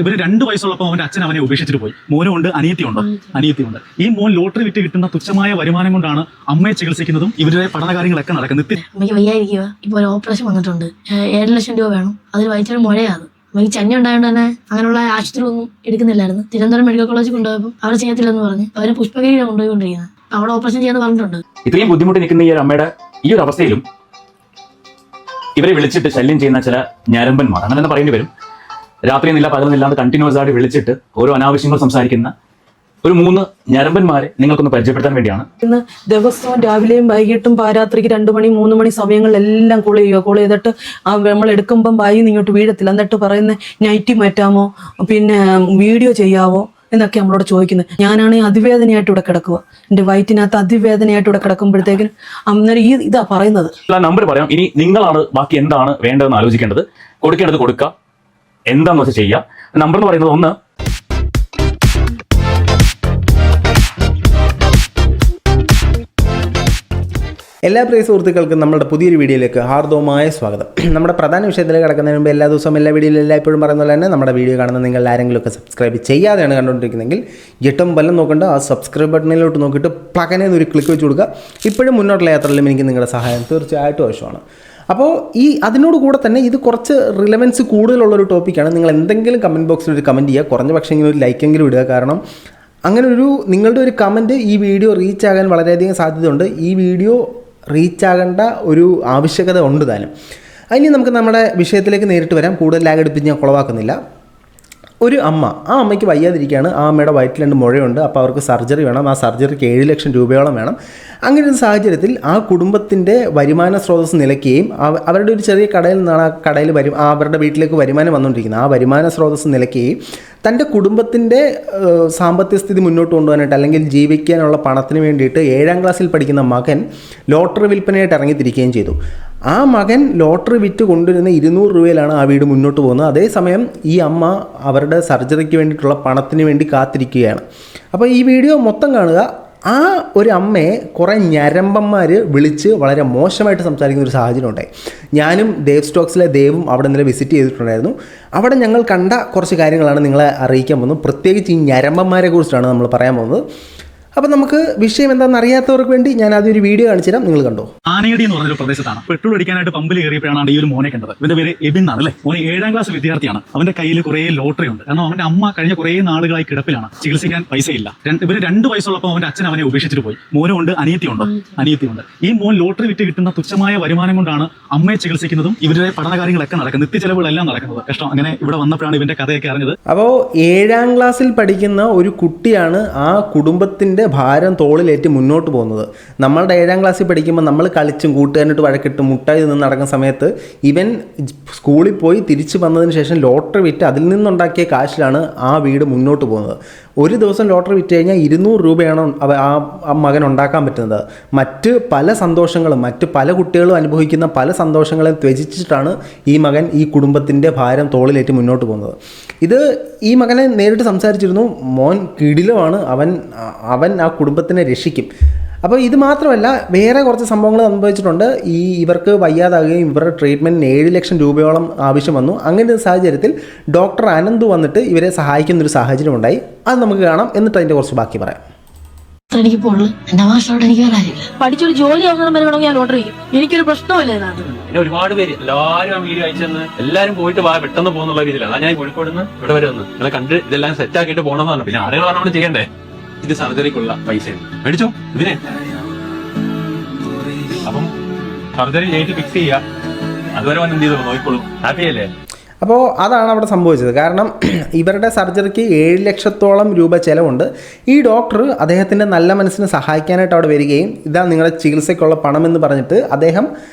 ഇവര് 2 വയസ്സുള്ളപ്പോൾ അവന്റെ അച്ഛൻ അവനെ ഉപേക്ഷിച്ചിട്ട് പോയി. മോനുണ്ട്, അനിയത്തിയുണ്ട്. ഈ മോൻ ലോട്ടറി വിറ്റ് കിട്ടുന്ന തുച്ഛമായ വരുമാനം കൊണ്ടാണ് അമ്മയെ ചികിത്സിക്കുന്നതും ഇവരുടെ പഠനകാര്യങ്ങളൊക്കെ നടക്കുന്നത്. അമ്മയ്ക്ക് വയ്യായിരിക്കുക, ഇപ്പൊ ഒരു ഓപ്പറേഷൻ വന്നിട്ടുണ്ട്, 7 ലക്ഷം രൂപ വേണം. അതിൽ വയറ്റിൽ മുഴയാണ്. അമ്മയ്ക്ക് ചന്നി ഉണ്ടായതുകൊണ്ട് തന്നെ അങ്ങനെയുള്ള ആശുപത്രികളൊന്നും എടുക്കുന്നില്ലായിരുന്നു. തിരുവനന്തപുരം മെഡിക്കൽ കോളേജിൽ കൊണ്ടുപോയപ്പോൾ അവർ ചെയ്യത്തില്ലെന്ന് പറഞ്ഞ് അവര് പുഷ്പഗിരിയിലാണ് കൊണ്ടുപോയിക്കൊണ്ടിരിക്കുന്നത്. അവിടെ ഓപ്പറേഷൻ ചെയ്യാന്ന് പറഞ്ഞിട്ടുണ്ട്. ഇത്രയും ബുദ്ധിമുട്ട് നിൽക്കുന്ന ഈ ഒരു അമ്മയുടെ ഈ ഒരു അവസ്ഥയിലും ഇവരെ വിളിച്ചിട്ട് ശല്യം ചെയ്യുന്ന ചില ഞരമ്പന്മാർ, അങ്ങനെ തന്നെ പറയേണ്ടി വരും. രാത്രിയെന്നില്ല പകലെന്നില്ലാതെ കണ്ടിന്യൂസ് ആയിട്ട് വിളിച്ചിട്ട് ഓരോ അനാവശ്യങ്ങൾ സംസാരിക്കുന്ന ഒരു 3 ഞരമ്പന്മാരെ നിങ്ങൾക്കൊന്ന് പരിചയപ്പെടുത്താൻ വേണ്ടിയാണ്. ഇന്ന് ദിവസവും രാവിലെയും വൈകിട്ടും പാരാത്രിക്ക് 2 മണി 3 മണി സമയങ്ങളിലെല്ലാം കോൾ ചെയ്തിട്ട് നമ്മൾ എടുക്കുമ്പം വായി ഇങ്ങോട്ട് വീഴത്തില്ല. എന്നിട്ട് പറയുന്നത് നൈറ്റി മാറ്റാമോ, പിന്നെ വീഡിയോ ചെയ്യാവോ എന്നൊക്കെ നമ്മളോട് ചോദിക്കുന്നത്. ഞാനാണെങ്കിൽ അതിവേദനയായിട്ട് ഇവിടെ കിടക്കുക, എൻ്റെ വയറ്റിനകത്ത് അതിവേദനയായിട്ട് ഇവിടെ കിടക്കുമ്പോഴത്തേക്കിനും അന്നേരം ഇതാ പറയുന്നത്. നമ്പർ പറയാം. ഇനി നിങ്ങളാണ് ബാക്കി എന്താണ് വേണ്ടതെന്ന് ആലോചിക്കേണ്ടത്. കൊടുക്കേണ്ടത് കൊടുക്കുക, എന്താന്ന് വെച്ചാൽ ചെയ്യുക. നമ്പർ എന്ന് പറയുന്നത് 1. എല്ലാ പ്രിയ സുഹൃത്തുക്കൾക്കും നമ്മുടെ പുതിയൊരു വീഡിയോയിലേക്ക് ഹാർദവമായ സ്വാഗതം. നമ്മുടെ പ്രധാന വിഷയത്തിലേക്ക് കിടക്കുന്നതിന് മുമ്പ് എല്ലാ ദിവസവും എല്ലാ വീഡിയോയിലും എല്ലായ്പ്പോഴും പറയുന്ന പോലെ തന്നെ നമ്മുടെ വീഡിയോ കാണുന്ന നിങ്ങൾ ആരെങ്കിലുമൊക്കെ സബ്സ്ക്രൈബ് ചെയ്യാതെയാണ് കണ്ടുകൊണ്ടിരിക്കുന്നതെങ്കിൽ ഏറ്റവും ബലം നോക്കേണ്ട ആ സബ്സ്ക്രൈബ് ബട്ടണിലോട്ട് നോക്കിയിട്ട് പ്ലഗനെ ഒരു ക്ലിക്ക് വെച്ച് കൊടുക്കുക. ഇപ്പോഴും മുന്നോട്ടുള്ള യാത്രയിലും എനിക്ക് നിങ്ങളുടെ സഹായം തീർച്ചയായിട്ടും ആവശ്യമാണ്. അപ്പോൾ അതിനോട് കൂടെ തന്നെ ഇത് കുറച്ച് റിലവൻസ് കൂടുതലുള്ളൊരു ടോപ്പിക്കാണ്. നിങ്ങൾ എന്തെങ്കിലും കമൻറ്റ് ബോക്സിൽ ഒരു കമൻറ്റ് ചെയ്യുക, കുറഞ്ഞ പക്ഷേ ഇങ്ങനെ ഒരു ലൈക്കെങ്കിലും ഇടുക. കാരണം അങ്ങനെ നിങ്ങളുടെ ഒരു കമൻറ്റ് ഈ വീഡിയോ റീച്ച് ആകാൻ വളരെയധികം സാധ്യതയുണ്ട്. ഈ വീഡിയോ റീച്ചാകേണ്ട ഒരു ആവശ്യകത ഉണ്ട് താനും. അതിന് നമുക്ക് നമ്മുടെ വിഷയത്തിലേക്ക് നേരിട്ട് വരാം. കൂടുതൽ ലാഗടിപ്പിച്ച് ഞാൻ കുളവാക്കുന്നില്ല. ഒരു അമ്മ, ആ അമ്മയ്ക്ക് വയ്യാതിരിക്കുകയാണ്. ആ അമ്മയുടെ വയറ്റിൽ 2 മുഴയുണ്ട്. അപ്പോൾ അവർക്ക് സർജറി വേണം. ആ സർജറിക്ക് 7 ലക്ഷം രൂപയോളം വേണം. അങ്ങനെ ഒരു സാഹചര്യത്തിൽ ആ കുടുംബത്തിൻ്റെ വരുമാന സ്രോതസ് നിലയ്ക്കുകയും അവരുടെ ഒരു ചെറിയ കടയിൽ നിന്നാണ് ആ കടയിൽ അവരുടെ വീട്ടിലേക്ക് വരുമാനം വന്നുകൊണ്ടിരിക്കുന്നത്. ആ വരുമാന സ്രോതസ് നിലയ്ക്കുകയും തൻ്റെ കുടുംബത്തിൻ്റെ സാമ്പത്തിക സ്ഥിതി മുന്നോട്ട് കൊണ്ടുപോകാനായിട്ട് അല്ലെങ്കിൽ ജീവിക്കാനുള്ള പണത്തിന് വേണ്ടിയിട്ട് 7ാം ക്ലാസ്സിൽ പഠിക്കുന്ന മകൻ ലോട്ടറി വിൽപ്പനയായിട്ട് ഇറങ്ങിത്തിരിക്കുകയും ചെയ്തു. ആ മകൻ ലോട്ടറി വിറ്റ് കൊണ്ടുവരുന്ന 200 രൂപയിലാണ് ആ വീട് മുന്നോട്ട് പോകുന്നത്. അതേസമയം ഈ അമ്മ അവരുടെ സർജറിക്ക് വേണ്ടിയിട്ടുള്ള പണത്തിന് വേണ്ടി കാത്തിരിക്കുകയാണ്. അപ്പോൾ ഈ വീഡിയോ മൊത്തം കാണുക. ആ ഒരു അമ്മയെ കുറേ ഞരമ്പന്മാർ വിളിച്ച് വളരെ മോശമായിട്ട് സംസാരിക്കുന്ന ഒരു സാഹചര്യം ഉണ്ടായി. ഞാനും ദേവ് സ്റ്റോക്സിലെ ദേവും അവിടെ ഇന്നലെ വിസിറ്റ് ചെയ്തിട്ടുണ്ടായിരുന്നു. അവിടെ ഞങ്ങൾ കണ്ട കുറച്ച് കാര്യങ്ങളാണ് നിങ്ങളെ അറിയിക്കാൻ പോകുന്നത്. പ്രത്യേകിച്ച് ഈ ഞരമ്പന്മാരെ കുറിച്ചാണ് നമ്മൾ പറയാൻ പോകുന്നത്. അപ്പോൾ നമുക്ക് വിഷയം എന്താണെന്ന് അറിയാത്തവർക്ക് വേണ്ടി ഞാൻ ആദ്യം ഒരു വീഡിയോ കാണിച്ചു തരാം. നിങ്ങൾ കണ്ടോ? ആനയടി എന്ന് പറഞ്ഞൊരു പ്രദേശത്താണ് പെട്രോൾ അടിക്കാനായിട്ട് പമ്പിൽ കയറിയപ്പോഴാണ് ഈ ഒരു മോനെ കണ്ടത്. ഇവന്റെ പേര് എബിൻ എന്നാണ് അല്ലേ. മോനെ 7ാം ക്ലാസ് വിദ്യാർത്ഥിയാണ്. അവന്റെ കയ്യിൽ കുറേ ലോട്ടറി ഉണ്ട്. കാരണം അവന്റെ അമ്മ കഴിഞ്ഞ കുറേ നാളുകളായി കിടപ്പിലാണ്, ചികിത്സിക്കാൻ പൈസയില്ല. ഇവര് 2 വയസ്സുള്ളപ്പോൾ അവന്റെ അച്ഛൻ അവനെ ഉപേക്ഷിച്ചിട്ട് പോയി. മോനുണ്ട്, അനിയത്തിയുണ്ട്. ഈ മോൻ ലോട്ടറി വിറ്റ് കിട്ടുന്ന തുച്ഛമായ വരുമാനം കൊണ്ടാണ് അമ്മയെ ചികിത്സിക്കുന്നതും ഇവരുടെ പഠനകാര്യങ്ങളൊക്കെ നടക്കുന്നത്, നിത്യചെലവുകളെല്ലാം നടക്കുന്നത്. കഷ്ടം. അങ്ങനെ ഇവിടെ വന്നപ്പോഴാണ് ഇവന്റെ കഥയൊക്കെ അറിഞ്ഞത്. അപ്പോൾ 7ാം ക്ലാസ്സിൽ പഠിക്കുന്ന ഒരു കുട്ടിയാണ് ആ കുടുംബത്തിൻ്റെ ഭാരം തോളിലേറ്റ് മുന്നോട്ട് പോകുന്നത്. നമ്മളുടെ 7ാം ക്ലാസ്സിൽ പഠിക്കുമ്പോൾ നമ്മൾ കളിച്ചും കൂട്ടുകാരനിട്ട് വഴക്കിട്ട് മുട്ടായി നിന്ന് നടക്കുന്ന സമയത്ത് ഇവൻ സ്കൂളിൽ പോയി തിരിച്ചു വന്നതിന് ശേഷം ലോട്ടറി വിറ്റ് അതിൽ നിന്നുണ്ടാക്കിയ കാശിലാണ് ആ വീട് മുന്നോട്ട് പോകുന്നത്. ഒരു ദിവസം ലോട്ടറി വിറ്റ് കഴിഞ്ഞാൽ 200 രൂപയാണ് ആ മകൻ ഉണ്ടാക്കാൻ പറ്റുന്നത്. മറ്റ് പല സന്തോഷങ്ങളും മറ്റ് പല കുട്ടികളും അനുഭവിക്കുന്ന പല സന്തോഷങ്ങളെ ത്യജിച്ചിട്ടാണ് ഈ മകൻ ഈ കുടുംബത്തിൻ്റെ ഭാരം തോളിലേറ്റ് മുന്നോട്ട് പോകുന്നത്. ഈ മകനെ നേരിട്ട് സംസാരിച്ചിരുന്നു. മോൻ കിടിലമാണ്, അവൻ ആ കുടുംബത്തിനെ രക്ഷിക്കും. അപ്പോൾ ഇത് മാത്രമല്ല, വേറെ കുറച്ച് സംഭവങ്ങൾ സംഭവിച്ചിട്ടുണ്ട്. ഇവർക്ക് വയ്യാതാകുകയും ഇവരുടെ ട്രീറ്റ്മെൻറ്റിന് 7 ലക്ഷം രൂപയോളം ആവശ്യം വന്നു. അങ്ങനെ ഒരു സാഹചര്യത്തിൽ ഡോക്ടർ അനന്തു വന്നിട്ട് ഇവരെ സഹായിക്കുന്നൊരു സാഹചര്യം ഉണ്ടായി. അത് നമുക്ക് കാണാം, എന്നിട്ട് അതിൻ്റെ കുറച്ച് ബാക്കി പറയാം. പഠിച്ചൊരു ജോലി ആവുന്ന ഞാൻ ലോട്ടറി എനിക്കൊരു പ്രശ്നമില്ല. പിന്നെ ഒരുപാട് പേര് എല്ലാവരും ആ വീഡിയോ അയച്ചെന്ന് എല്ലാവരും പോയിട്ട് പെട്ടെന്ന് പോകുന്നുള്ള രീതിയിലാണ്. ഞാൻ കോഴിക്കോട് നിന്ന് ഇവിടെ വരെ വന്ന് നിങ്ങളെ കണ്ട് ഇതെല്ലാം സെറ്റ് ആക്കിയിട്ട് പോകണമെന്ന് പറഞ്ഞു. പിന്നെ ആളുകൾ പറഞ്ഞോട് ചെയ്യണ്ടേ, ഇത് സർജറിക്കുള്ള പൈസ മേടിച്ചോ ഇതിനെ. അപ്പം സർജറി ഡേറ്റ് ഫിക്സ് ചെയ്യുക, അതുവരെ വന്ന് എന്ത് ചെയ്തോ നോക്കിക്കോളും. ഹാപ്പി അല്ലേ? അപ്പോൾ അതാണ് അവിടെ സംഭവിച്ചത്. കാരണം ഇവരുടെ സർജറിക്ക് 7 ലക്ഷത്തോളം രൂപ ചിലവുണ്ട്. ഈ ഡോക്ടർ അദ്ദേഹത്തിൻ്റെ നല്ല മനസ്സിന് സഹായിക്കാനായിട്ട് അവിടെ വരികയും ഇതാ നിങ്ങളുടെ ചികിത്സയ്ക്കുള്ള പണമെന്ന് പറഞ്ഞിട്ട് അദ്ദേഹം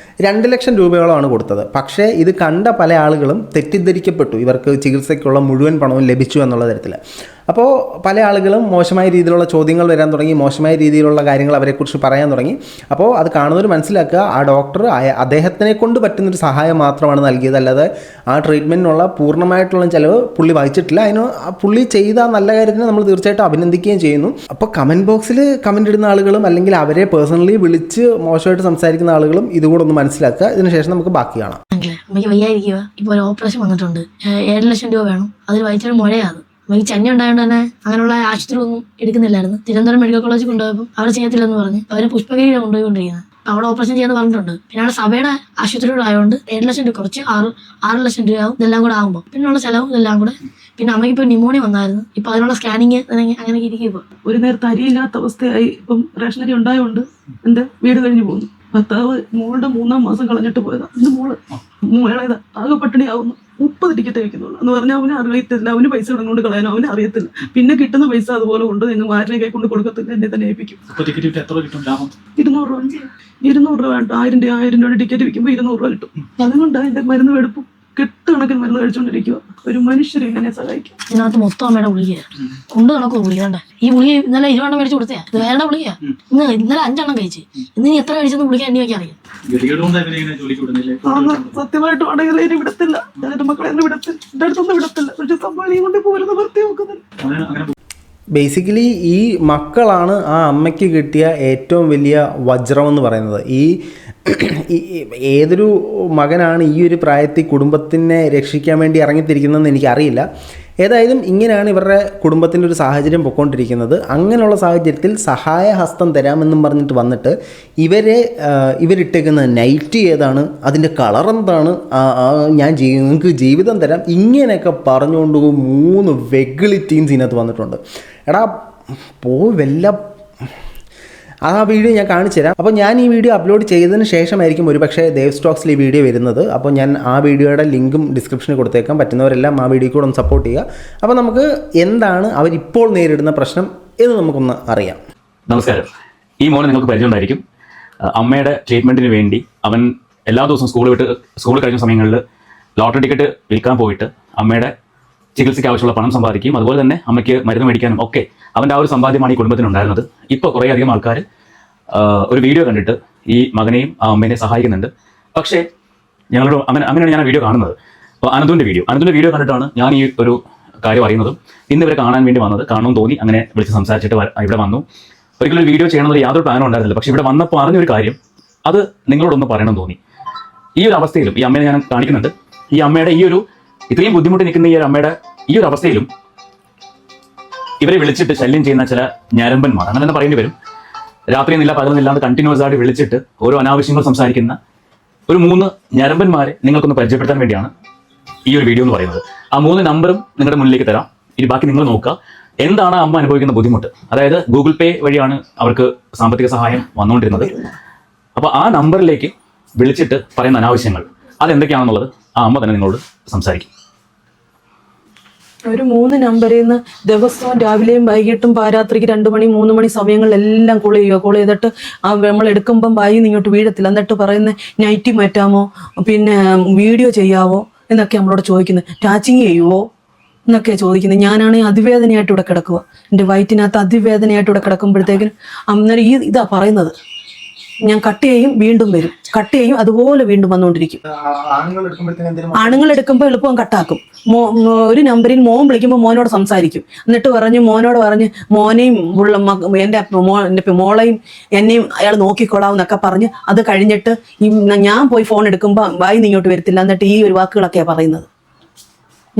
2 ലക്ഷം രൂപയോളമാണ് കൊടുത്തത്. പക്ഷേ ഇത് കണ്ട പല ആളുകളും തെറ്റിദ്ധരിക്കപ്പെട്ടു, ഇവർക്ക് ചികിത്സയ്ക്കുള്ള മുഴുവൻ പണവും ലഭിച്ചു എന്നുള്ള തരത്തിൽ. അപ്പോൾ പല ആളുകളും മോശമായ രീതിയിലുള്ള ചോദ്യങ്ങൾ വരാൻ തുടങ്ങി, മോശമായ രീതിയിലുള്ള കാര്യങ്ങൾ അവരെക്കുറിച്ച് പറയാൻ തുടങ്ങി. അപ്പോൾ അത് കാണുന്നവർ മനസ്സിലാക്കുക, ആ ഡോക്ടർ അദ്ദേഹത്തിനെ കൊണ്ട് പറ്റുന്നൊരു സഹായം മാത്രമാണ് നൽകിയത്, അല്ലാതെ ആ ട്രീറ്റ്മെൻറ്റിനുള്ള പൂർണ്ണമായിട്ടുള്ള ചിലവ് പുള്ളി വഹിച്ചിട്ടില്ല. പുള്ളി ചെയ്ത നല്ല കാര്യത്തിന് നമ്മൾ തീർച്ചയായിട്ടും അഭിനന്ദിക്കുകയും ചെയ്യുന്നു. അപ്പോൾ കമൻറ്റ് ബോക്സിൽ കമൻറ്റ് ഇടുന്ന ആളുകളും അല്ലെങ്കിൽ അവരെ പേഴ്സണലി വിളിച്ച് മോശമായിട്ട് സംസാരിക്കുന്ന ആളുകളും ഇതുകൂടെ ഒന്ന് മനസ്സിലാക്കുക. ഇതിനുശേഷം നമുക്ക് ബാക്കി കാണാം. അമ്മയ്ക്ക് വയ്യായിരിക്കുക. ഇപ്പോൾ ഒരു ഓപ്പറേഷൻ വന്നിട്ടുണ്ട്. 7 ലക്ഷം രൂപ വേണം. അതിൽ വയറ്റിൽ മുഴയാണ്. അമ്മയ്ക്ക് ചെന്നി ഉണ്ടായതുകൊണ്ട് തന്നെ അങ്ങനെയുള്ള ആശുപത്രികളൊന്നും എടുക്കുന്നില്ലായിരുന്നു. തിരുവനന്തപുരം മെഡിക്കൽ കോളേജിൽ കൊണ്ടുപോയപ്പോൾ അവർ ചെയ്യത്തില്ലെന്ന് പറഞ്ഞ് അവർ പുഷ്പഗിരിയിലാണ് കൊണ്ടുപോയിക്കൊണ്ടിരിക്കുന്നത്. അവിടെ ഓപ്പറേഷൻ ചെയ്യാന്ന് പറഞ്ഞിട്ടുണ്ട്. പിന്നെ അവിടെ സഭയുടെ ആശുപത്രിയോട് ആയതുകൊണ്ട് 7 ലക്ഷം രൂപ കുറച്ച് 6 ലക്ഷം രൂപയാവും. ഇതെല്ലാം കൂടെ ആകുമ്പോൾ പിന്നെയുള്ള ചിലവും ഇതെല്ലാം കൂടെ. പിന്നെ അമ്മയ്ക്ക് ഇപ്പോൾ ന്യൂമോണിയ വന്നായിരുന്നു. ഇപ്പോൾ അതിനുള്ള സ്കാനിങ് അങ്ങനെ ഇരിക്കും. ഇപ്പോൾ ഒരു നേരത്തെ അരിയില്ലാത്ത അവസ്ഥയായി. ഇപ്പം റേഷനറി ഉണ്ടായതുകൊണ്ട് എൻ്റെ വീട് കഴിഞ്ഞു പോകുന്നു. ഭർത്താവ് മോളുടെ 3-ാം മാസം കളഞ്ഞിട്ട് പോയതാ. ഇന്ന് മോളേതാ ആകെ പട്ടിണിയാവുന്നു. 30 ടിക്കറ്റ് വയ്ക്കുന്നുള്ളൂ എന്ന് പറഞ്ഞാൽ അവന് അറിയത്തില്ല. അവന് പൈസ കൊണ്ട് കളയാനോ അവന് അറിയത്തില്ല. പിന്നെ കിട്ടുന്ന പൈസ അതുപോലെ കൊണ്ട് നിങ്ങൾ ആരുടെ കൈ കൊണ്ട് കൊടുക്കത്തില്ല, എന്നെ തന്നെ ഏൽപ്പിക്കും. 200 രൂപ 200 രൂപ വേണ്ട. 1000 രൂപ ടിക്കറ്റ് വിൽക്കുമ്പോൾ 200 രൂപ കിട്ടും. അതുകൊണ്ട് അതിന്റെ മരുന്ന് എടുപ്പും കെട്ടുകണക്കിന് മരുന്ന് കഴിച്ചുകൊണ്ടിരിക്കുക. ഒരു മനുഷ്യരെ എങ്ങനെ സഹായിക്കും? ഇതിനകത്ത് മൊത്തം അമ്മയുടെ ഗുളിക കൊണ്ട് കണക്കോ ഗുളികണ്ട. ഈ ഗുളിക ഇന്നലെ 20 എണ്ണം മേടിച്ച് കൊടുത്തേ. ഇത് വേണ്ട ഗുളിക. ഇന്നലെ 5 എണ്ണം കഴിച്ച്. ഇന്ന് എത്ര കഴിച്ചെന്ന് ഗുളിക എണ്ണിയൊക്കെ അറിയാം. സത്യമായിട്ട് ആണെങ്കിൽ ഇനി വിടത്തില്ല. എന്റെ മക്കളെ ഒന്നും വിടത്തില്ല. എന്റെ അടുത്തൊന്നും വിടത്തില്ല. പക്ഷെ സമ്മാനം കൊണ്ട് പോരുന്ന വൃത്തി നോക്കുന്നില്ല. ബേസിക്കലി ഈ മക്കളാണ് ആ അമ്മയ്ക്ക് കിട്ടിയ ഏറ്റവും വലിയ വജ്രമെന്ന് പറയുന്നത്. ഏതൊരു മകനാണ് ഈ ഒരു പ്രായത്തിൽ കുടുംബത്തിനെ രക്ഷിക്കാൻ വേണ്ടി ഇറങ്ങിത്തിരിക്കുന്നതെന്ന് എനിക്കറിയില്ല. ഏതായാലും ഇങ്ങനെയാണ് ഇവരുടെ കുടുംബത്തിൻ്റെ ഒരു സാഹചര്യം പൊയ്ക്കൊണ്ടിരിക്കുന്നത്. അങ്ങനെയുള്ള സാഹചര്യത്തിൽ സഹായഹസ്തം തരാമെന്നും പറഞ്ഞിട്ട് വന്നിട്ട് ഇവരിട്ടേക്കുന്ന നൈറ്റി ഏതാണ്, അതിൻ്റെ കളർ എന്താണ്, നിങ്ങൾക്ക് ജീവിതം തരാം, ഇങ്ങനെയൊക്കെ പറഞ്ഞുകൊണ്ട് 3 വെഗിളി ടീംസ് ഇതിനകത്ത് വന്നിട്ടുണ്ട്. എടാ ആ വീഡിയോ ഞാൻ കാണിച്ചു തരാം. അപ്പോൾ ഞാൻ ഈ വീഡിയോ അപ്ലോഡ് ചെയ്തതിന് ശേഷമായിരിക്കും ഒരുപക്ഷെ ദേവ് സ്റ്റോക്സിൽ ഈ വീഡിയോ വരുന്നത്. അപ്പോൾ ഞാൻ ആ വീഡിയോയുടെ ലിങ്കും ഡിസ്ക്രിപ്ഷനിൽ കൊടുത്തേക്കാം. പറ്റുന്നവരെല്ലാം ആ വീഡിയോ കൂടെ ഒന്ന് സപ്പോർട്ട് ചെയ്യുക. അപ്പോൾ നമുക്ക് എന്താണ് അവരിപ്പോൾ നേരിടുന്ന പ്രശ്നം എന്ന് നമുക്കൊന്ന് അറിയാം. നമസ്കാരം. ഈ മോനെ നിങ്ങൾക്ക് പരിചയമുണ്ടായിരിക്കും. അമ്മയുടെ ട്രീറ്റ്മെന്റിന് വേണ്ടി അവൻ എല്ലാ ദിവസവും സ്കൂൾ കഴിഞ്ഞ സമയങ്ങളിൽ ലോട്ടറി ടിക്കറ്റ് വിൽക്കാൻ പോയിട്ട് അമ്മയുടെ ചികിത്സയ്ക്ക് ആവശ്യമുള്ള പണം സമ്പാദിക്കും. അതുപോലെ തന്നെ അമ്മയ്ക്ക് മരുന്ന് മേടിക്കാനും ഒക്കെ അവൻ്റെ ആ ഒരു സമ്പാദ്യമാണ് ഈ കുടുംബത്തിനുണ്ടായിരുന്നത്. ഇപ്പോൾ കുറേ അധികം ആൾക്കാർ ഒരു വീഡിയോ കണ്ടിട്ട് ഈ മകനെയും ആ അമ്മേനെയും സഹായിക്കുന്നുണ്ട്. പക്ഷേ അങ്ങനെയാണ് ഞാൻ ആ വീഡിയോ കാണുന്നത്. അപ്പോൾ അനന്തുവിൻ്റെ വീഡിയോ കണ്ടിട്ടാണ് ഞാൻ ഈ ഒരു കാര്യം അറിയുന്നതും ഇന്ന് ഇവരെ കാണാൻ വേണ്ടി വന്നത്. കാണണമെന്ന് തോന്നി അങ്ങനെ വിളിച്ച് സംസാരിച്ചിട്ട് ഇവിടെ വന്നു. ഒരിക്കലും ഒരു വീഡിയോ ചെയ്യണമെന്ന് യാതൊരു പ്ലാനും ഉണ്ടായിരുന്നില്ല. പക്ഷേ ഇവിടെ വന്നപ്പോൾ അറിഞ്ഞൊരു കാര്യം അത് നിങ്ങളോടൊന്ന് പറയണമെന്ന് തോന്നി. ഈ ഒരു അവസ്ഥയിലും ഈ അമ്മയെ ഞാൻ കാണിക്കുന്നുണ്ട്. ഈ അമ്മയുടെ ഇത്രയും ബുദ്ധിമുട്ടി നിൽക്കുന്ന ഈ അമ്മയുടെ ഈ ഒരു അവസ്ഥയിലും ഇവരെ വിളിച്ചിട്ട് ശല്യം ചെയ്യുന്ന ചില ഞരമ്പന്മാർ, അങ്ങനെ തന്നെ പറയേണ്ടി വരും. രാത്രിയെന്നില്ല പകർന്നില്ലാണ്ട് കണ്ടിന്യൂസ് ആയിട്ട് വിളിച്ചിട്ട് ഓരോ അനാവശ്യങ്ങൾ സംസാരിക്കുന്ന ഒരു 3 ഞരമ്പന്മാരെ നിങ്ങൾക്കൊന്ന് പരിചയപ്പെടുത്താൻ വേണ്ടിയാണ് ഈ ഒരു വീഡിയോ എന്ന് പറയുന്നത്. ആ 3 നമ്പറും നിങ്ങളുടെ മുന്നിലേക്ക് തരാം. ഇനി ബാക്കി നിങ്ങൾ നോക്കുക. എന്താണ് അമ്മ അനുഭവിക്കുന്ന ബുദ്ധിമുട്ട്? അതായത് ഗൂഗിൾ പേ വഴിയാണ് അവർക്ക് സാമ്പത്തിക സഹായം വന്നുകൊണ്ടിരുന്നത്. അപ്പോൾ ആ നമ്പറിലേക്ക് വിളിച്ചിട്ട് പറയുന്ന അനാവശ്യങ്ങൾ അതെന്തൊക്കെയാണെന്നുള്ളത് ആ അമ്മ തന്നെ നിങ്ങളോട് സംസാരിക്കും. ഒരു 3 നമ്പറിൽ നിന്ന് ദിവസവും രാവിലെയും വൈകിട്ടും പാരാത്രിക്ക് 2 മണി 3 മണി സമയങ്ങളിലെല്ലാം കോൾ ചെയ്തിട്ട് നമ്മൾ എടുക്കുമ്പം ബായി ഇങ്ങോട്ട് വീഴത്തില്ല. എന്നിട്ട് പറയുന്നത് നൈറ്റി മാറ്റാമോ, പിന്നെ വീഡിയോ ചെയ്യാവോ എന്നൊക്കെ നമ്മളോട് ചോദിക്കുന്നത്. ടാച്ചിങ് ചെയ്യുമോ എന്നൊക്കെ ചോദിക്കുന്നത്. ഞാനാണെങ്കിൽ അതിവേദനയായിട്ട് ഇവിടെ കിടക്കുക. എൻ്റെ വയറ്റിനകത്ത് അതിവേദനയായിട്ട് ഇവിടെ കിടക്കുമ്പോഴത്തേക്കും അന്നേരം ഇതാ പറയുന്നത്. ഞാൻ കട്ട് ചെയ്യും, വീണ്ടും വരും, കട്ട് ചെയ്യും, അതുപോലെ വീണ്ടും വന്നുകൊണ്ടിരിക്കും. ആണുങ്ങൾ എടുക്കുമ്പോൾ എളുപ്പം കട്ടാക്കും. ഒരു നമ്പറിൽ മോൻ വിളിക്കുമ്പോൾ മോനോട് സംസാരിക്കും. എന്നിട്ട് മോനോട് പറഞ്ഞ് മോനെയും എൻ്റെ മോളെയും എന്നെയും അയാൾ നോക്കിക്കൊള്ളാവും എന്നൊക്കെ പറഞ്ഞ് അത് കഴിഞ്ഞിട്ട് ഞാൻ പോയി ഫോൺ എടുക്കുമ്പോൾ വായി ഇങ്ങോട്ട് വരത്തില്ല. എന്നിട്ട് ഈ ഒരു വാക്കുകളൊക്കെയാണ് പറയുന്നത്.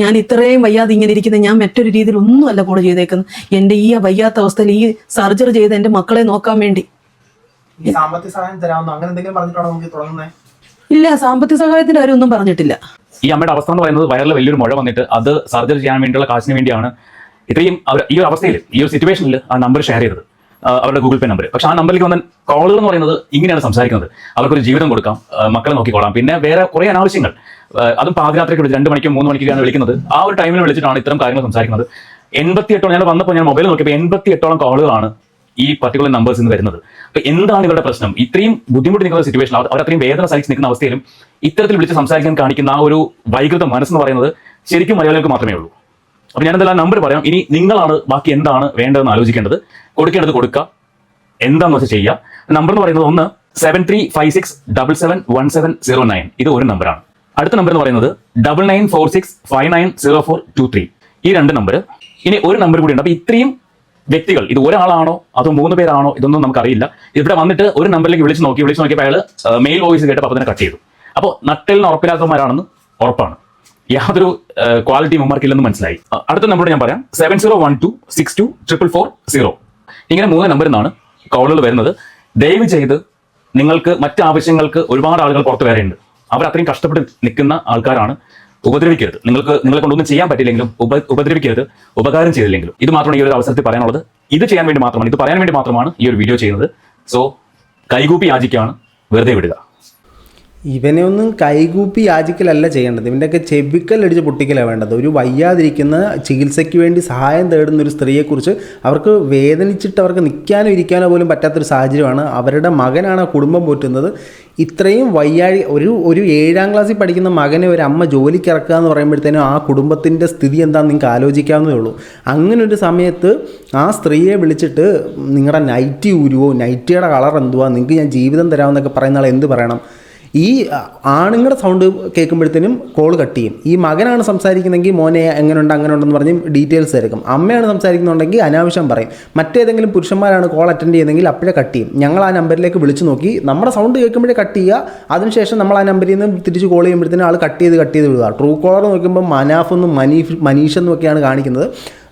ഞാൻ ഇത്രയും വയ്യാതെ ഇങ്ങനെ ഇരിക്കുന്നത് ഞാൻ മറ്റൊരു രീതിയിൽ ഒന്നുമല്ല കൂടെ ചെയ്തേക്കുന്നത്. എൻ്റെ ഈ വയ്യാത്ത അവസ്ഥയിൽ ഈ സർജറി ചെയ്ത് എൻ്റെ മക്കളെ നോക്കാൻ വേണ്ടി. സാമ്പത്തിക സഹായം തരാമെന്നോ അങ്ങനെ എന്തെങ്കിലും പറഞ്ഞിട്ടാണോ നമുക്ക് തുടങ്ങുന്നത്? ഇല്ല, സാമ്പത്തിക സഹായത്തിന്റെ കാര്യം ഒന്നും പറഞ്ഞിട്ടില്ല. ഈ അമ്മയുടെ അവസ്ഥ എന്ന് പറയുന്നത് വയറിൽ വലിയൊരു മുഴ വന്നിട്ട് അത് സർജറി ചെയ്യാൻ വേണ്ടിയുള്ള കാശിന് വേണ്ടിയാണ് ഇത്രയും ഈ ഒരു അവസ്ഥയിൽ ഈ ഒരു സിറ്റുവേഷനിൽ ആ നമ്പർ ഷെയർ ചെയ്തത്, അവരുടെ ഗൂഗിൾ പേ നമ്പർ. പക്ഷെ ആ നമ്പറിലേക്ക് വന്ന കോളുകൾ എന്ന് പറയുന്നത് ഇങ്ങനെയാണ് സംസാരിക്കുന്നത്. അവർക്കൊരു ജീവിതം കൊടുക്കാം, മക്കളെ നോക്കിക്കോളാം, പിന്നെ വേറെ കുറേ അനാവശ്യങ്ങൾ, അതും പാതിരാത്രിക്ക് വിളിച്ച് 2 മണിക്കും 3 മണിക്കൊക്കെയാണ് വിളിക്കുന്നത്. ആ ഒരു ടൈമിൽ വിളിച്ചിട്ടാണ് ഇത്തരം കാര്യങ്ങൾ സംസാരിക്കുന്നത്. 88 ഞാൻ വന്നപ്പോൾ ഞാൻ മൊബൈൽ നോക്കിയപ്പോൾ 88ഓളം കോളുകളാണ് ഈ പർട്ടിക്കുലർ നമ്പേഴ്സിൽ നിന്ന് വരുന്നത്. അപ്പൊ എന്താണ് ഇവരുടെ പ്രശ്നം? ഇത്രയും ബുദ്ധിമുട്ടി നിൽക്കുന്ന സിറ്റുവേഷൻ, അവർ അത്രയും വേദന സഹിച്ച് നിൽക്കുന്ന അവസ്ഥയിലും ഇത്തരത്തിൽ വിളിച്ച് സംസാരിക്കാൻ കാണിക്കുന്ന ആ ഒരു വൈകൃത മനസ്സെന്ന് പറയുന്നത് ശരിക്കും മലയാളികൾക്ക് മാത്രമേ ഉള്ളൂ. അപ്പൊ ഞാനെന്തെല്ലാം നമ്പർ പറയാം. ഇനി നിങ്ങളാണ് ബാക്കി എന്താണ് വേണ്ടതെന്ന് ആലോചിക്കേണ്ടത്. കൊടുക്കേണ്ടത് കൊടുക്കുക, എന്താന്ന് വെച്ചാൽ ചെയ്യുക. നമ്പർ എന്ന് പറയുന്നത് 1 7356771709. ഇത് ഒരു നമ്പറാണ്. അടുത്ത നമ്പർ എന്ന് പറയുന്നത് 9946590423. ഈ 2 നമ്പർ. ഇനി ഒരു നമ്പർ കൂടി ഉണ്ട്. അപ്പൊ ഇത്രയും വ്യക്തികൾ, ഇത് ഒരാളാണോ അതോ 3 പേരാണോ ഇതൊന്നും നമുക്കറിയില്ല. ഇവിടെ വന്നിട്ട് ഒരു നമ്പറിലേക്ക് വിളിച്ച് നോക്കിയപ്പോൾ അയാൾ മെയിൽ വോയിസ് കേട്ടപ്പോൾ തന്നെ കട്ട് ചെയ്തു. അപ്പോൾ നട്ടലിന് ഉറപ്പില്ലാത്തവന്മാരാണെന്ന് ഉറപ്പാണ്. യാതൊരു ക്വാളിറ്റി ഇവന്മാർക്കില്ലെന്ന് മനസ്സിലായി. അടുത്ത നമ്പർ ഞാൻ പറയാം, 7012624440. ഇങ്ങനെ 3 നമ്പറിൽ നിന്നാണ് കോളുകൾ വരുന്നത്. ദയവ് ചെയ്ത് നിങ്ങൾക്ക് മറ്റ് ആവശ്യങ്ങൾക്ക് ഒരുപാട് ആളുകൾ പുറത്ത് വേറെ ഉണ്ട്. അവർ അത്രയും കഷ്ടപ്പെട്ട് നിൽക്കുന്ന ആൾക്കാരാണ്. ഉപദ്രവിക്കരുത്. നിങ്ങളെ കൊണ്ടൊന്നും ചെയ്യാൻ പറ്റില്ലെങ്കിലും ഉപദ്രവിക്കരുത്, ഉപകാരം ചെയ്തില്ലെങ്കിലും. ഇത് മാത്രമാണ് ഈ ഒരു അവസരത്തിൽ പറയാനുള്ളത്. ഇത് ചെയ്യാൻ വേണ്ടി മാത്രമാണ്, ഇത് പറയാൻ വേണ്ടി മാത്രമാണ് ഈ ഒരു വീഡിയോ ചെയ്യുന്നത്. സോ കൈകൂപ്പി യാചിക്കാണ്, വെറുതെ വിടുക. ഇവനെ ഒന്നും കൈകൂപ്പി യാചിക്കലല്ല ചെയ്യേണ്ടത്, ഇവൻ്റെയൊക്കെ ചെവിക്കല്ലടിച്ച് പൊട്ടിക്കലാണ് വേണ്ടത്. ഒരു വയ്യാതിരിക്കുന്ന ചികിത്സയ്ക്ക് വേണ്ടി സഹായം തേടുന്ന ഒരു സ്ത്രീയെക്കുറിച്ച് അവർക്ക് വേദനിച്ചിട്ട് അവർക്ക് നിൽക്കാനോ ഇരിക്കാനോ പോലും പറ്റാത്തൊരു സാഹചര്യമാണ്. അവരുടെ മകനാണ് ആ കുടുംബം പോറ്റുന്നത്. ഇത്രയും വയ്യാഴി ഒരു 7ാം ക്ലാസ്സിൽ പഠിക്കുന്ന മകനെ ഒരു അമ്മ ജോലിക്ക് ഇറക്കുക എന്ന് പറയുമ്പോഴത്തേനും ആ കുടുംബത്തിൻ്റെ സ്ഥിതി എന്താണെന്ന് നിങ്ങൾക്ക് ആലോചിക്കാവുന്നതേ ഉള്ളൂ. അങ്ങനൊരു സമയത്ത് ആ സ്ത്രീയെ വിളിച്ചിട്ട് നിങ്ങളുടെ നൈറ്റി ഊരുവോ, നൈറ്റിയുടെ കളർ എന്തുവാ, നിങ്ങൾക്ക് ഞാൻ ജീവിതം തരാമെന്നൊക്കെ പറയുന്ന ആൾ എന്ത് പറയണം? ഈ ആണുങ്ങളുടെ സൗണ്ട് കേൾക്കുമ്പോഴത്തേനും കോൾ കട്ട് ചെയ്യും. ഈ മകനാണ് സംസാരിക്കുന്നതെങ്കിൽ മോനെ എങ്ങനെയുണ്ട് അങ്ങനെയുണ്ടെന്ന് പറഞ്ഞ് ഡീറ്റെയിൽസ് തിരക്കും. അമ്മയാണ് സംസാരിക്കുന്നുണ്ടെങ്കിൽ അനാവശ്യം പറയും. മറ്റേതെങ്കിലും പുരുഷന്മാരാണ് കോൾ അറ്റൻഡ് ചെയ്യുന്നതെങ്കിൽ അപ്പോഴേ കട്ട് ചെയ്യും. ഞങ്ങൾ ആ നമ്പറിലേക്ക് വിളിച്ചു നോക്കി, നമ്മുടെ സൗണ്ട് കേൾക്കുമ്പോഴേ കട്ട് ചെയ്യുക. അതിനുശേഷം നമ്മൾ ആ നമ്പറിൽ നിന്ന് തിരിച്ച് കോൾ ചെയ്യുമ്പോഴത്തേനും ആൾ കട്ട് ചെയ്ത് വിടുക. ട്രൂ കോളർ നോക്കുമ്പോൾ മനാഫെന്നും മനീഷ് എന്നും ഒക്കെയാണ് കാണിക്കുന്നത്.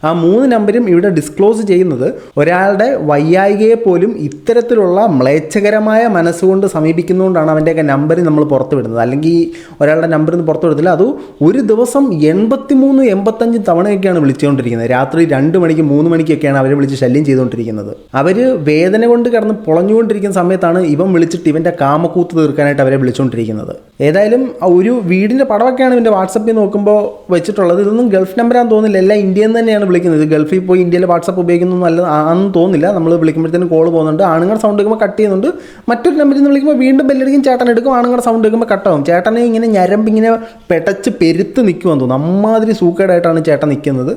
ആ 3 നമ്പരും ഇവിടെ ഡിസ്ക്ലോസ് ചെയ്യുന്നത് ഒരാളുടെ വയ്യായികയെ പോലും ഇത്തരത്തിലുള്ള മ്ലേച്ഛകരമായ മനസ്സുകൊണ്ട് സമീപിക്കുന്നതുകൊണ്ടാണ് അവൻ്റെയൊക്കെ നമ്പർ നമ്മൾ പുറത്ത് വിടുന്നത്. അല്ലെങ്കിൽ ഒരാളുടെ നമ്പറിൽ നിന്ന് പുറത്ത് വിടത്തില്ല. അത് ഒരു ദിവസം 83-85 തവണയൊക്കെയാണ് വിളിച്ചുകൊണ്ടിരിക്കുന്നത്. രാത്രി 2 മണിക്ക് 3 മണിക്കൊക്കെയാണ് അവരെ വിളിച്ച് ശല്യം ചെയ്തുകൊണ്ടിരിക്കുന്നത്. അവർ വേദന കൊണ്ട് കിടന്ന് പൊളഞ്ഞുകൊണ്ടിരിക്കുന്ന സമയത്താണ് ഇവൻ വിളിച്ചിട്ട് ഇവൻ്റെ കാമക്കൂത്ത് തീർക്കാനായിട്ട് അവരെ വിളിച്ചുകൊണ്ടിരിക്കുന്നത്. ഏതായാലും ഒരു വീടിൻ്റെ പടമൊക്കെയാണ് ഇവൻ്റെ വാട്സപ്പിൽ നോക്കുമ്പോൾ വെച്ചിട്ടുള്ളത്. ഇതൊന്നും ഗൾഫ് നമ്പറാന്ന് തോന്നുന്നില്ല, എല്ലാം ഇന്ത്യയിൽ നിന്ന് തന്നെയാണ് വിളിക്കുന്നത്. ഗൾഫിൽ പോയി ഇന്ത്യയിൽ വാട്സപ്പ് ഉപയോഗിക്കുന്നൊന്നും അല്ല ആണെന്ന് തോന്നുന്നില്ല. നമ്മൾ വിളിക്കുമ്പോഴത്തേനും കോൾ പോകുന്നുണ്ട്, ആണുങ്ങളുടെ സൗണ്ട് കേൾക്കുമ്പോൾ കട്ട് ചെയ്യുന്നുണ്ട്. മറ്റൊരു നമ്പറിൽ നിന്ന് വിളിക്കുമ്പോൾ വീണ്ടും ബെല്ലടിക്കും, ചേട്ടൻ എടുക്കും, ആണുങ്ങളുടെ സൗണ്ട് കേൾക്കുമ്പോൾ കട്ടാവും. ചേട്ടനെ ഇങ്ങനെ ഞരമ്പിങ്ങനെ പെടച്ച് പെരുത്ത് നിൽക്കുമെന്ന് തോന്നുന്നു. അമ്മാതിരി സൂക്കേടായിട്ടാണ് ചേട്ടൻ നിൽക്കുന്നത്.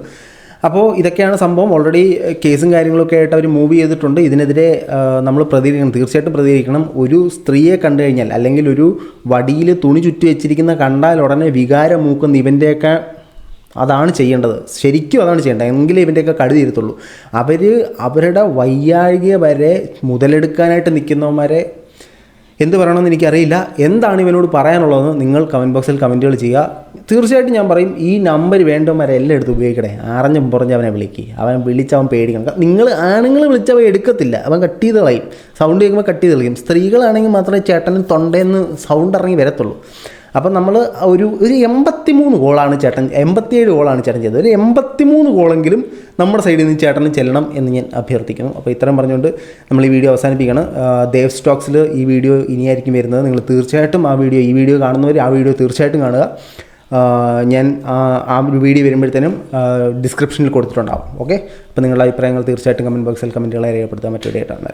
അപ്പോൾ ഇതൊക്കെയാണ് സംഭവം. ഓൾറെഡി കേസും കാര്യങ്ങളൊക്കെ ആയിട്ട് അവർ മൂവ് ചെയ്തിട്ടുണ്ട്. ഇതിനെതിരെ നമ്മൾ പ്രതികരിക്കണം, തീർച്ചയായിട്ടും പ്രതികരിക്കണം. ഒരു സ്ത്രീയെ കണ്ടു കഴിഞ്ഞാൽ, അല്ലെങ്കിൽ ഒരു വടിയിൽ തുണി ചുറ്റി വെച്ചിരിക്കുന്ന കണ്ടാൽ ഉടനെ വികാരം മൂക്കുന്ന ഇവൻ്റെയൊക്കെ അതാണ് ചെയ്യേണ്ടത്. ശരിക്കും അതാണ് ചെയ്യേണ്ടത്. എങ്കിലേ ഇവൻ്റെയൊക്കെ കടി തീരത്തുള്ളൂ. അവരുടെ വയ്യാഴിക വരെ മുതലെടുക്കാനായിട്ട് നിൽക്കുന്നവന്മാരെ എന്ത് പറയണമെന്ന് എനിക്കറിയില്ല. എന്താണ് ഇവനോട് പറയാനുള്ളതെന്ന് നിങ്ങൾ കമൻറ്റ് ബോക്സിൽ കമൻറ്റുകൾ ചെയ്യുക. തീർച്ചയായിട്ടും ഞാൻ പറയും, ഈ നമ്പർ വേണ്ടവന്മാരെ എല്ലാം എടുത്ത് ഉപയോഗിക്കണേ. അറിഞ്ഞും പുറഞ്ഞ് അവനെ വിളിക്കുക. അവൻ വിളിച്ചവൻ പേടിക്കണം. ആണുങ്ങൾ വിളിച്ചവൻ എടുക്കത്തില്ല, അവൻ കട്ട് ചെയ്ത് കളയും. സൗണ്ട് കേൾക്കുമ്പോൾ കട്ട് ചെയ്ത് കളയും. സ്ത്രീകളാണെങ്കിൽ മാത്രമേ ചേട്ടന് തൊണ്ടേന്ന് സൗണ്ട് ഇറങ്ങി വരത്തുള്ളൂ. അപ്പം നമ്മൾ ഒരു 83 കോളാണ് ചേട്ടൻ, 87 കോളാണ് ചേട്ടൻ ചെയ്തത്. ഒരു 83 കോളെങ്കിലും നമ്മുടെ സൈഡിൽ നിന്ന് ചേട്ടന് ചെല്ലണം എന്ന് ഞാൻ അഭ്യർത്ഥിക്കുന്നു. അപ്പോൾ ഇത്രയും പറഞ്ഞുകൊണ്ട് നമ്മൾ ഈ വീഡിയോ അവസാനിപ്പിക്കണം. ദേവ് സ്റ്റോക്സിൽ ഈ വീഡിയോ ഇനിയായിരിക്കും വരുന്നത്. നിങ്ങൾ തീർച്ചയായിട്ടും ഈ വീഡിയോ കാണുന്നവർ ആ വീഡിയോ തീർച്ചയായിട്ടും കാണുക. ഞാൻ ആ വീഡിയോ വരുമ്പോഴത്തേനും ഡിസ്ക്രിപ്ഷനിൽ കൊടുത്തിട്ടുണ്ടാകും. ഓക്കെ, അപ്പോൾ നിങ്ങളുടെ അഭിപ്രായങ്ങൾ തീർച്ചയായിട്ടും കമൻറ്റ് ബോക്സിൽ കമൻറ്റുകളെ രേഖപ്പെടുത്താൻ മറ്റൊരു ഡേറ്റാണ്.